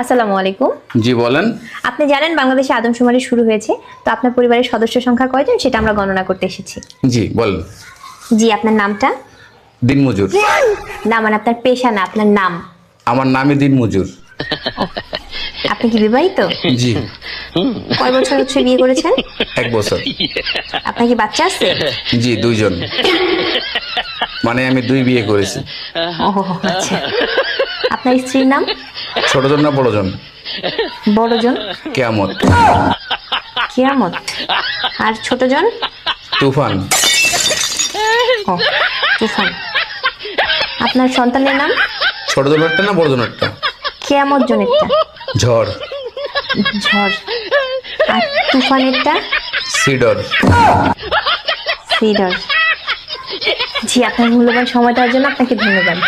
আসসালামু আলাইকুম। জি বলেন। আপনি জানেন বাংলাদেশে আদমশুমারি শুরু হয়েছে, তো আপনার পরিবারের সদস্য সংখ্যা কয়জন সেটা আমরা গণনা করতে এসেছি। জি বলেন। জি, আপনার নামটা? দিনমজুর। না, মানে আপনার পেশা না, আপনার নাম। আমার নামই দিনমজুর। আপনি কি বিবাহিত? জি। কয় বছর হচ্ছে বিয়ে করেছেন? 1 বছর। আপনার কি বাচ্চা আছে? জি 2 জন। মানে আমি 2 বিয়ে করেছি। ও আচ্ছা। আপনার স্ত্রীর নাম? ছোটজন না বড়জন? বড়জন? কেয়ামত। কিয়ামত। আর ছোটজন? তুফান। ও তুফান। আপনার সন্তানের নাম? ছোটজনেরটা না বড়জনেরটা? কিয়ামত জনেরটা? ঝড়। ঝড়। আর তুফানেরটা? সিডর। সিডর। জি, আপনার মূল্যবান সময় দেওয়ার জন্য আপনাকে ধন্যবাদ।